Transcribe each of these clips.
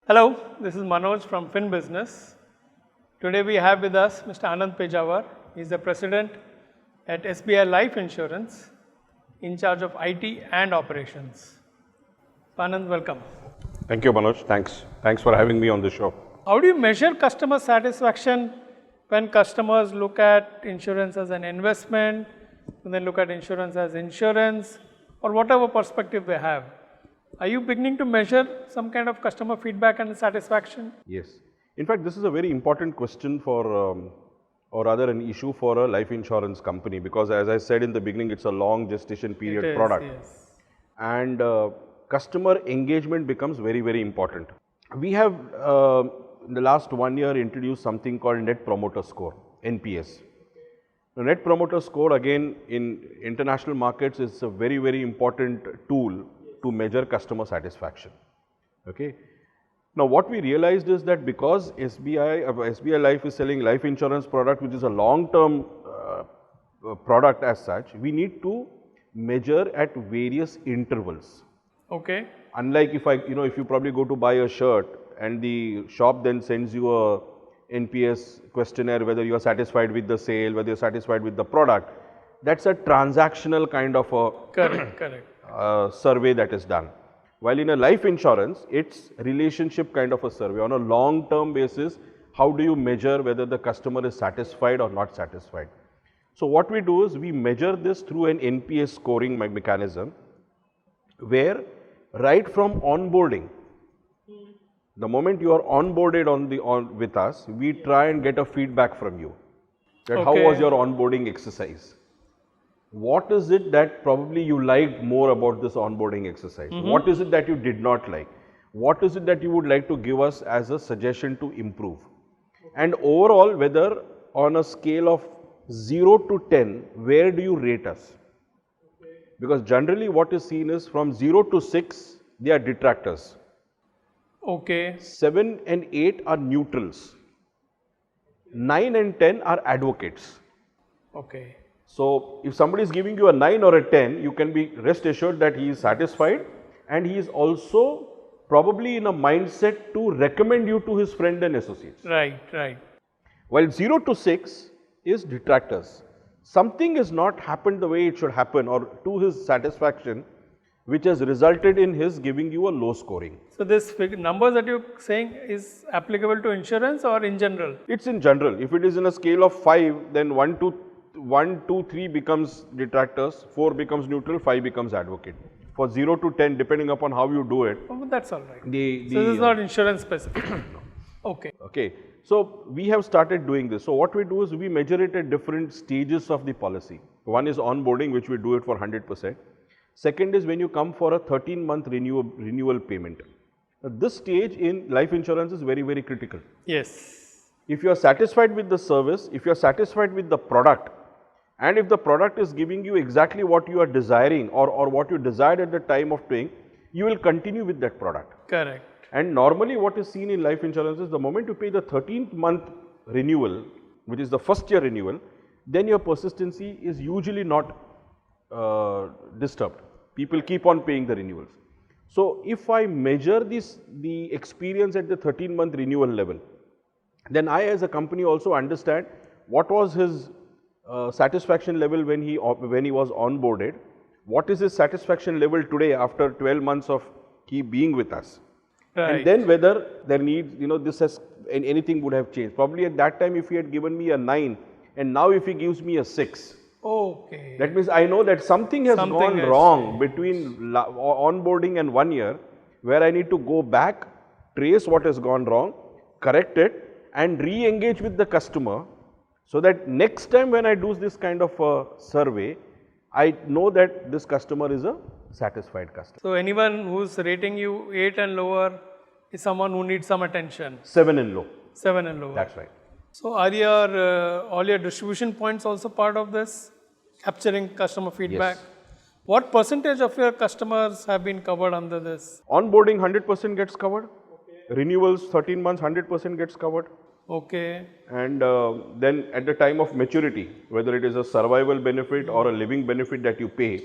Hello, this is Manoj from Fin Business. Today we have with us Mr. Anand Pejawar. He is the president at SBI Life Insurance, in charge of IT and operations. Anand, welcome. Thank you, Manoj. Thanks for having me on the show. How do you measure customer satisfaction when customers look at insurance as an investment, when they look at insurance as insurance, or whatever perspective they have? Are you beginning to measure some kind of customer feedback and satisfaction? Yes. In fact, this is a very important question for, or rather an issue for a life insurance company, because as I said in the beginning, it's a long gestation period product. Yes. And customer engagement becomes very, very important. We have in the last 1 year introduced something called Net Promoter Score, NPS. The Net Promoter Score, again, in international markets is a very, very important tool to measure customer satisfaction. Okay. Now, what we realized is that because SBI Life is selling life insurance product, which is a long-term product as such, we need to measure at various intervals. Okay. Unlike if you probably go to buy a shirt and the shop then sends you a NPS questionnaire, whether you are satisfied with the sale, whether you're satisfied with the product, that's a transactional kind of a Correct. survey that is done. While in a life insurance, it's relationship kind of a survey. On a long-term basis, how do you measure whether the customer is satisfied or not satisfied? So what we do is we measure this through an NPS scoring mechanism, where right from onboarding, the moment you are onboarded with us, we try and get a feedback from you. That how was your onboarding exercise? What is it that probably you liked more about this onboarding exercise? What is it that you did not like? What is it that you would like to give us as a suggestion to improve? And overall, whether on a scale of 0 to 10, where do you rate us? Because generally what is seen is from 0 to 6, they are detractors. Okay. 7 and 8 are neutrals. 9 and 10 are advocates. Okay. So, if somebody is giving you a 9 or a 10, you can be rest assured that he is satisfied, and he is also probably in a mindset to recommend you to his friend and associates. Right. While 0 to 6 is detractors. Something has not happened the way it should happen or to his satisfaction, which has resulted in his giving you a low scoring. So this numbers that you're saying is applicable to insurance or in general? It's in general. If it is in a scale of 5, then 1, 2, 3 becomes detractors, 4 becomes neutral, 5 becomes advocate. For 0 to 10, depending upon how you do it. Oh, that's all right. So this is not insurance specific. Okay. So we have started doing this. So what we do is we measure it at different stages of the policy. One is onboarding, which we do it for 100%. Second is when you come for a 13-month renewal payment. This stage in life insurance is very, very critical. Yes. If you are satisfied with the service, if you are satisfied with the product, and if the product is giving you exactly what you are desiring or what you desired at the time of paying, you will continue with that product. Correct. And normally what is seen in life insurance is the moment you pay the 13th month renewal, which is the first year renewal, then your persistency is usually not disturbed. People keep on paying the renewals. So if I measure the experience at the 13-month renewal level, then I as a company also understand what was his satisfaction level when he was onboarded, what is his satisfaction level today after 12 months of he being with us. Right. And then whether there needs, this has, anything would have changed. Probably at that time if he had given me a 9 and now if he gives me a 6. Okay. That means I know that something has gone wrong between onboarding and 1 year, where I need to go back, trace what has gone wrong, correct it and re-engage with the customer, so that next time when I do this kind of a survey, I know that this customer is a satisfied customer. So anyone who's rating you 8 and lower is someone who needs some attention. 7 and low. 7 and lower. That's right. So are your all your distribution points also part of this, capturing customer feedback? Yes. What percentage of your customers have been covered under this? Onboarding 100% gets covered. Renewals 13 months 100% gets covered. Okay. And then at the time of maturity, whether it is a survival benefit or a living benefit that you pay,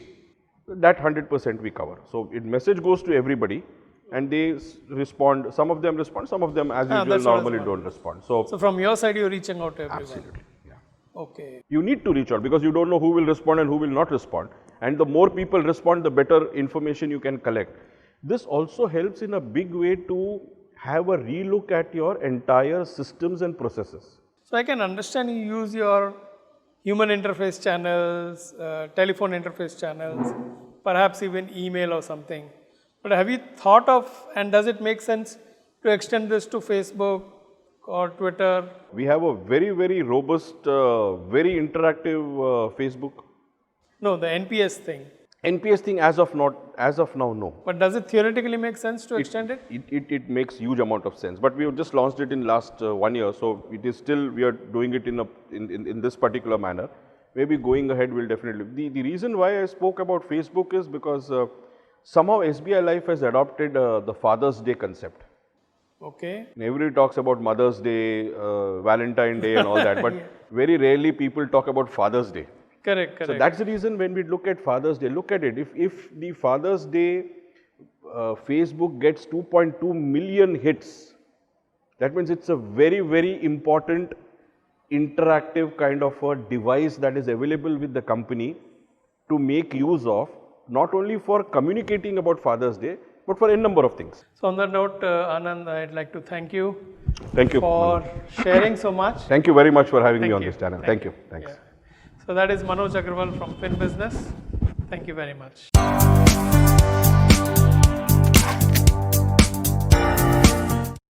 that 100% we cover. So, it message goes to everybody and they respond. Some of them respond, some of them, as usual, that's what I was normally don't respond. So, So from your side, you're reaching out to everyone. absolutely, yeah. Okay. You need to reach out because you don't know who will respond and who will not respond. And the more people respond, the better information you can collect. This also helps in a big way to have a relook at your entire systems and processes. So I can understand you use your human interface channels, telephone interface channels, perhaps even email or something. But have you thought of, and does it make sense to extend this to Facebook or Twitter? We have a very, very robust, very interactive Facebook. No, the NPS thing. NPS thing as of now, no. But does it theoretically make sense to extend it? It makes huge amount of sense. But we have just launched it in last 1 year, so it is still, we are doing it in this particular manner. Maybe going ahead will definitely. The reason why I spoke about Facebook is because somehow SBI Life has adopted the Father's Day concept. Okay. And everybody talks about Mother's Day, Valentine Day and all that, but very rarely people talk about Father's Day. Correct, correct. So that's the reason when we look at Father's Day, look at it. If the Father's Day Facebook gets 2.2 million hits, that means it's a very, very important interactive kind of a device that is available with the company to make use of, not only for communicating about Father's Day, but for a number of things. So on that note, Anand, I'd like to thank you Thank you. for sharing so much. Thank you very much for having me Thank on you. this channel. Thank Thank you. you. Thanks. Yeah. So that is Manoj Agrawal from FinBusiness. Thank you very much.